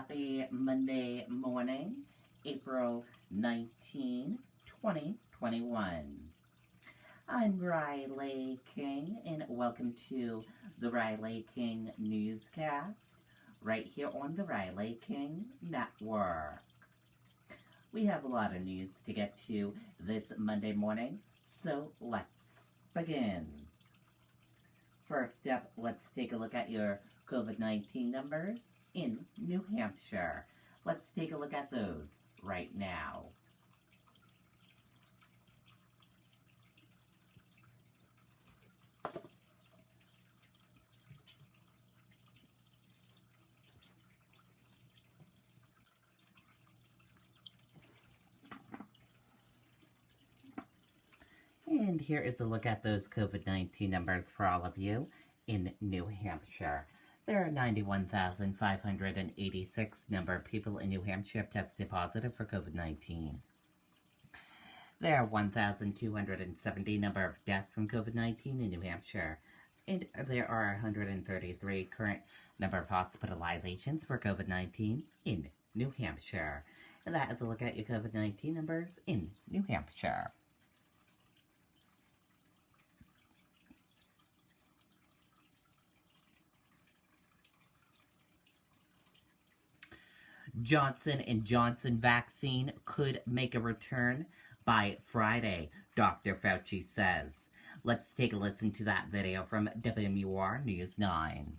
Happy Monday morning, April 19, 2021. I'm Riley King, and welcome to the Riley King Newscast, right here on the Riley King Network. We have a lot of news to get to this Monday morning, so let's begin. First up, let's take a look at your COVID-19 numbers in New Hampshire. Let's take a look at those right now. And here is a look at those COVID-19 numbers for all of you in New Hampshire. There are 91,586 number of people in New Hampshire have tested positive for COVID-19. There are 1,270 number of deaths from COVID-19 in New Hampshire. And there are 133 current number of hospitalizations for COVID-19 in New Hampshire. And that is a look at your COVID-19 numbers in New Hampshire. Johnson & Johnson vaccine could make a return by Friday, Dr. Fauci says. Let's take a listen to that video from WMUR News 9.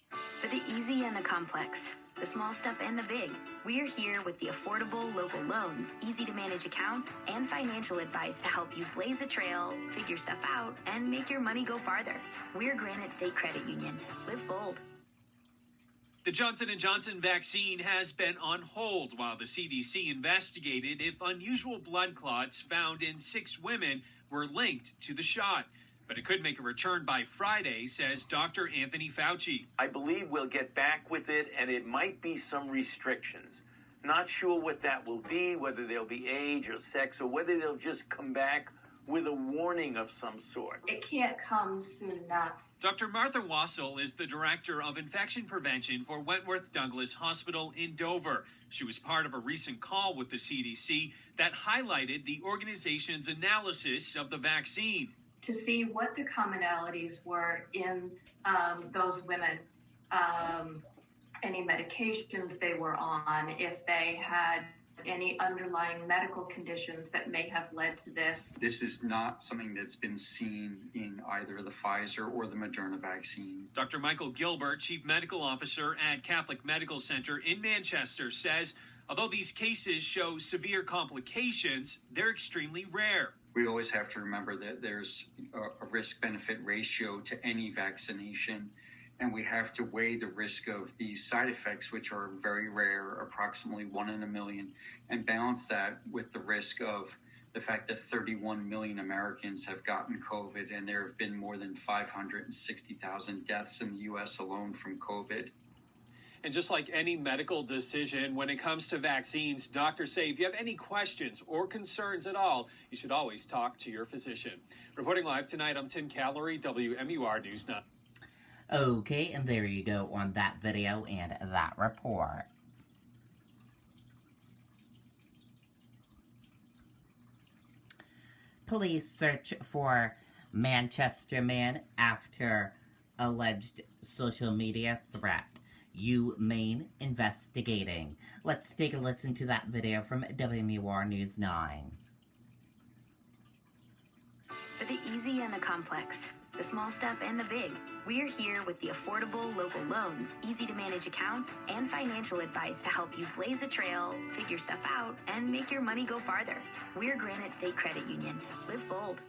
For the easy and the complex, the small stuff and the big, we're here with the affordable local loans, easy to manage accounts, and financial advice to help you blaze a trail, figure stuff out, and make your money go farther. We're Granite State Credit Union. Live bold. The Johnson & Johnson vaccine has been on hold while the CDC investigated if unusual blood clots found in 6 women were linked to the shot. But it could make a return by Friday, says Dr. Anthony Fauci. I believe we'll get back with it, and it might be some restrictions. Not sure what that will be, whether they'll be age or sex, or whether they'll just come back with a warning of some sort. It can't come soon enough. Dr. Martha Wassel is the director of infection prevention for Wentworth Douglas Hospital in Dover. She was part of a recent call with the CDC that highlighted the organization's analysis of the vaccine. To see what the commonalities were in those women, any medications they were on, if they had any underlying medical conditions that may have led to this. This is not something that's been seen in either the Pfizer or the Moderna vaccine. Dr. Michael Gilbert, Chief Medical Officer at Catholic Medical Center in Manchester, says although these cases show severe complications, they're extremely rare. We always have to remember that there's a risk-benefit ratio to any vaccination, and we have to weigh the risk of these side effects, which are very rare, approximately 1 in a million, and balance that with the risk of the fact that 31 million Americans have gotten COVID, and there have been more than 560,000 deaths in the U.S. alone from COVID. And just like any medical decision, when it comes to vaccines, doctors say if you have any questions or concerns at all, you should always talk to your physician. Reporting live tonight, I'm Tim Callery, WMUR News 9. Okay, and there you go on that video and that report. Police search for Manchester man after alleged social media threat. UMaine investigating. Let's take a listen to that video from WMUR News 9. For the easy and the complex, the small stuff and the big, we're here with the affordable local loans, easy to manage accounts, and financial advice to help you blaze a trail, figure stuff out, and make your money go farther. We're Granite State Credit Union. Live bold.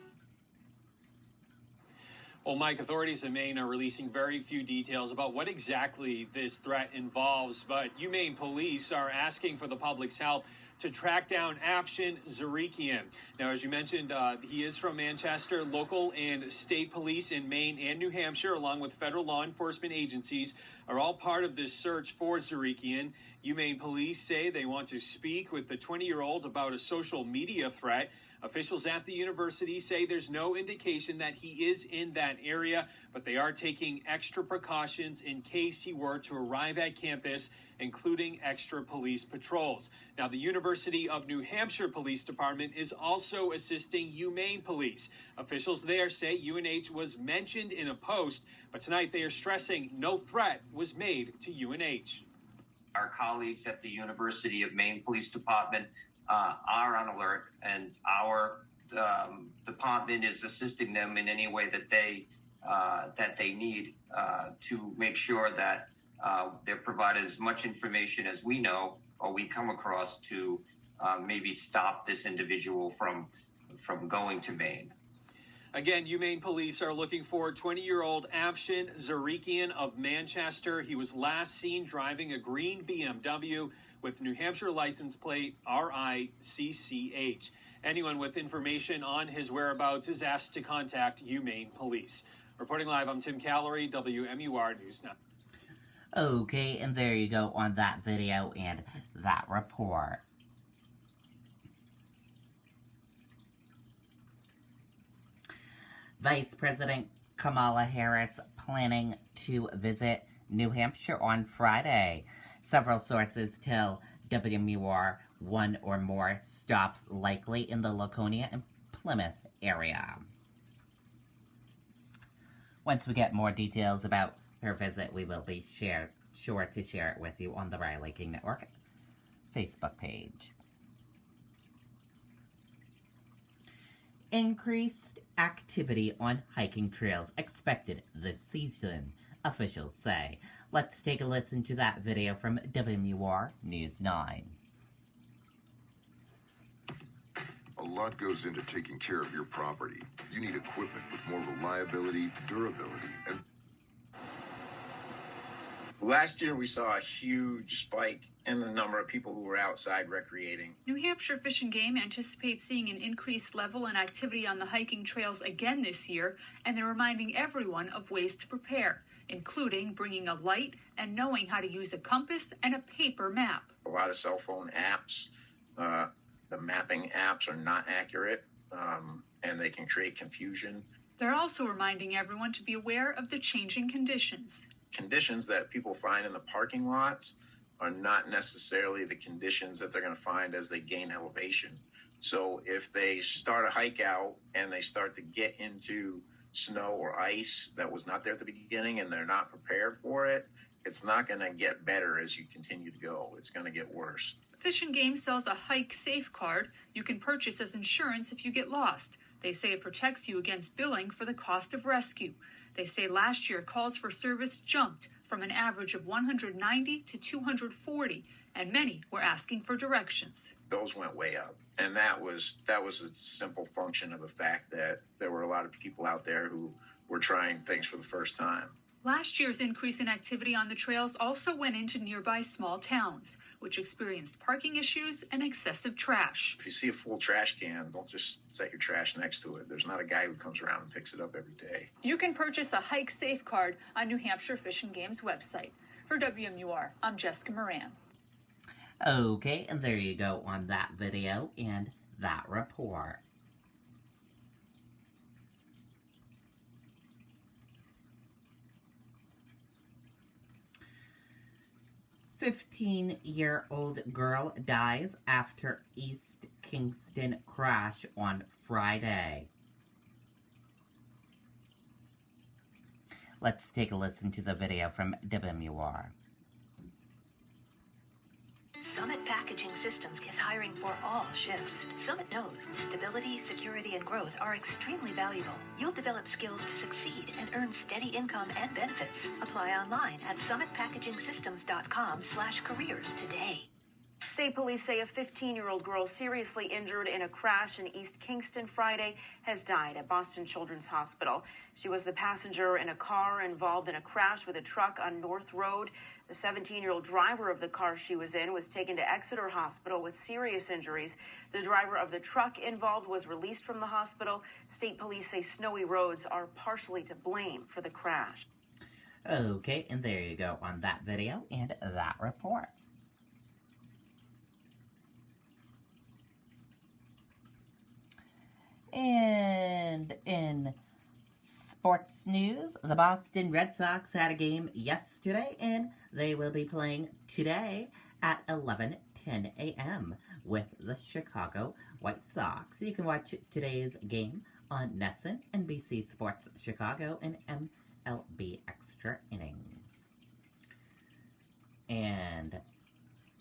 Well, Mike, authorities in Maine are releasing very few details about what exactly this threat involves, but UMaine police are asking for the public's help to track down Afshin Zarikian. Now, as you mentioned, he is from Manchester. Local and state police in Maine and New Hampshire, along with federal law enforcement agencies, are all part of this search for Zarikian. UMaine police say they want to speak with the 20-year-old about a social media threat. Officials at the university say there's no indication that he is in that area, but they are taking extra precautions in case he were to arrive at campus, including extra police patrols. Now, the University of New Hampshire Police Department is also assisting UMaine Police. Officials there say UNH was mentioned in a post, but tonight they are stressing no threat was made to UNH. Our colleagues at the University of Maine Police Department are on alert, and our department is assisting them in any way that they need to make sure that they're provided as much information as we know or we come across to maybe stop this individual from going to Maine. Again, UMaine Police are looking for 20-year-old Afshin Zarikian of Manchester. He was last seen driving a green BMW with New Hampshire license plate RICCH. Anyone with information on his whereabouts is asked to contact UMaine Police. Reporting live, I'm Tim Callery, WMUR News Now. Okay, and there you go on that video and that report. Vice President Kamala Harris planning to visit New Hampshire on Friday. Several sources tell WMUR one or more stops likely in the Laconia and Plymouth area. Once we get more details about her visit, we will be sure to share it with you on the Riley King Network Facebook page. Increased activity on hiking trails expected this season, officials say. Let's take a listen to that video from WMUR News 9. A lot goes into taking care of your property. You need equipment with more reliability, durability, and... Last year, we saw a huge spike in the number of people who were outside recreating. New Hampshire Fish and Game anticipates seeing an increased level and activity on the hiking trails again this year, and they're reminding everyone of ways to prepare, including bringing a light and knowing how to use a compass and a paper map. A lot of cell phone apps, the mapping apps are not accurate, and they can create confusion. They're also reminding everyone to be aware of the changing conditions. Conditions that people find in the parking lots are not necessarily the conditions that they're going to find as they gain elevation. So if they start a hike out and they start to get into snow or ice that was not there at the beginning and they're not prepared for it, it's not going to get better as you continue to go. It's going to get worse. Fish and Game sells a hike safe card you can purchase as insurance if you get lost. They say it protects you against billing for the cost of rescue. They say last year calls for service jumped from an average of 190 to 240, and many were asking for directions. Those went way up, and that was a simple function of the fact that there were a lot of people out there who were trying things for the first time. Last year's increase in activity on the trails also went into nearby small towns, which experienced parking issues and excessive trash. If you see a full trash can, don't just set your trash next to it. There's not a guy who comes around and picks it up every day. You can purchase a hike safe card on New Hampshire Fish and Game's website. For WMUR, I'm Jessica Moran. Okay, and there you go on that video and that report. 15-year-old girl dies after East Kingston crash on Friday. Let's take a listen to the video from WMUR. Summit Packaging Systems is hiring for all shifts. Summit knows stability, security, and growth are extremely valuable. You'll develop skills to succeed and earn steady income and benefits. Apply online at summitpackagingsystems.com/careers today. State police say a 15-year-old girl seriously injured in a crash in East Kingston Friday has died at Boston Children's Hospital. She was the passenger in a car involved in a crash with a truck on North Road. The 17-year-old driver of the car she was in was taken to Exeter Hospital with serious injuries. The driver of the truck involved was released from the hospital. State police say snowy roads are partially to blame for the crash. Okay, and there you go on that video and that report. And in sports news, the Boston Red Sox had a game yesterday, and they will be playing today at 11:10 a.m. with the Chicago White Sox. You can watch today's game on NESN, NBC Sports Chicago, and MLB Extra Innings. And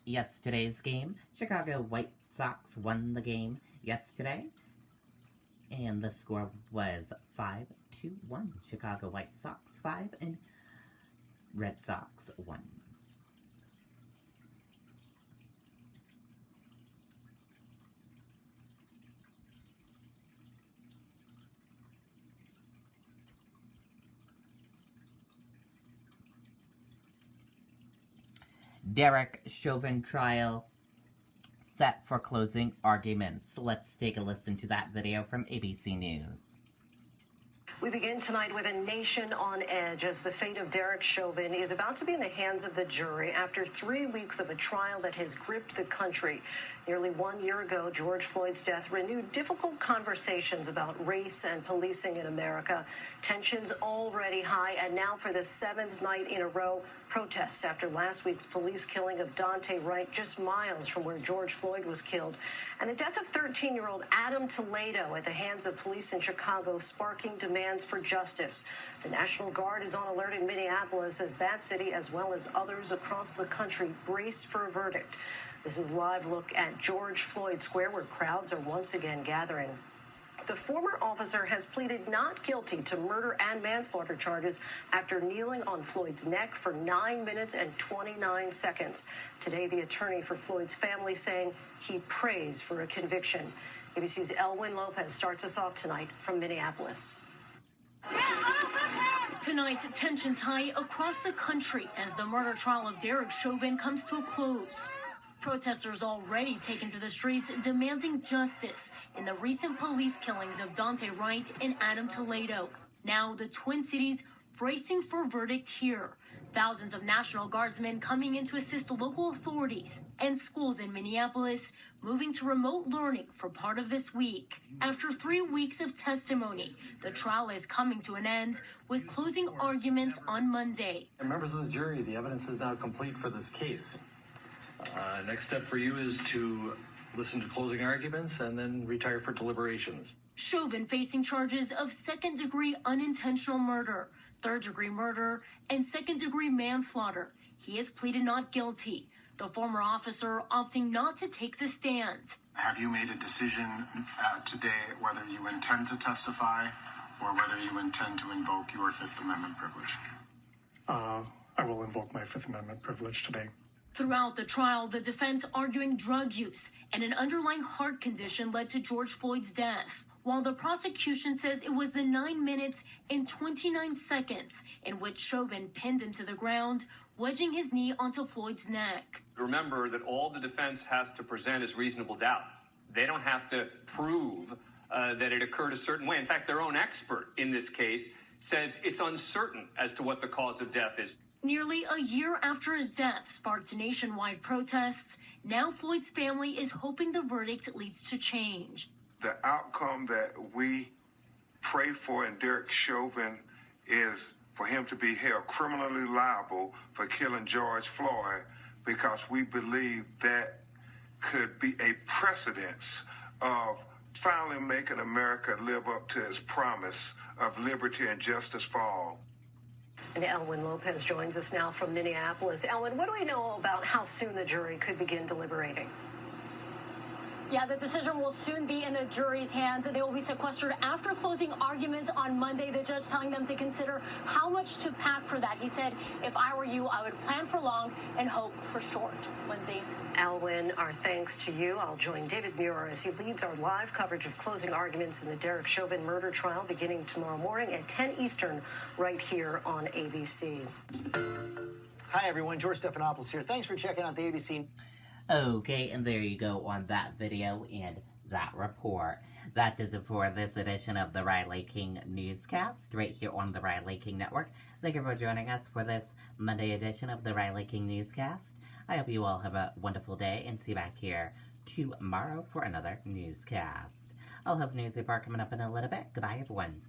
yesterday's game, Chicago White Sox won the game yesterday, and the score was 5-1. Chicago White Sox 5 and Red Sox 1. Derek Chauvin trial set for closing arguments. Let's take a listen to that video from ABC News. We begin tonight with a nation on edge as the fate of Derek Chauvin is about to be in the hands of the jury after 3 weeks of a trial that has gripped the country. Nearly 1 year ago, George Floyd's death renewed difficult conversations about race and policing in America. Tensions already high, and now for the 7th night in a row, protests after last week's police killing of Dante Wright just miles from where George Floyd was killed, and the death of 13-year-old Adam Toledo at the hands of police in Chicago, sparking demands for justice. The National Guard is on alert in Minneapolis as that city, as well as others across the country, brace for a verdict. This is a live look at George Floyd Square, where crowds are once again gathering. The former officer has pleaded not guilty to murder and manslaughter charges after kneeling on Floyd's neck for 9 minutes and 29 seconds. Today, the attorney for Floyd's family saying he prays for a conviction. ABC's Elwyn Lopez starts us off tonight from Minneapolis. Tonight, tensions high across the country as the murder trial of Derek Chauvin comes to a close. Protesters already taken to the streets demanding justice in the recent police killings of Dante Wright and Adam Toledo. Now the Twin Cities bracing for a verdict here. Thousands of National Guardsmen coming in to assist local authorities, and schools in Minneapolis moving to remote learning for part of this week. After 3 weeks of testimony, the trial is coming to an end with closing arguments on Monday. And members of the jury, the evidence is now complete for this case. Next step for you is to listen to closing arguments and then retire for deliberations. Chauvin facing charges of second-degree unintentional murder, third-degree murder, and second-degree manslaughter. He has pleaded not guilty. The former officer opting not to take the stand. Have you made a decision today whether you intend to testify or whether you intend to invoke your Fifth Amendment privilege? I will invoke my Fifth Amendment privilege today. Throughout the trial, the defense arguing drug use and an underlying heart condition led to George Floyd's death, while the prosecution says it was the 9 minutes and 29 seconds in which Chauvin pinned him to the ground, wedging his knee onto Floyd's neck. Remember that all the defense has to present is reasonable doubt. They don't have to prove that it occurred a certain way. In fact, their own expert in this case says it's uncertain as to what the cause of death is. Nearly a year after his death sparked nationwide protests, now Floyd's family is hoping the verdict leads to change. The outcome that we pray for in Derek Chauvin is for him to be held criminally liable for killing George Floyd, because we believe that could be a precedence of finally making America live up to its promise of liberty and justice for all. And Elwyn Lopez joins us now from Minneapolis. Elwyn, what do we know about how soon the jury could begin deliberating? Yeah, the decision will soon be in the jury's hands. They will be sequestered after closing arguments on Monday. The judge telling them to consider how much to pack for that. He said, if I were you, I would plan for long and hope for short. Lindsay. Alwyn, our thanks to you. I'll join David Muir as he leads our live coverage of closing arguments in the Derek Chauvin murder trial beginning tomorrow morning at 10 Eastern right here on ABC. Hi, everyone. George Stephanopoulos here. Thanks for checking out the ABC. Okay, and there you go on that video and that report. That does it for this edition of the Riley King Newscast, right here on the Riley King Network. Thank you for joining us for this Monday edition of the Riley King Newscast. I hope you all have a wonderful day and see you back here tomorrow for another newscast. I'll have News Report coming up in a little bit. Goodbye, everyone.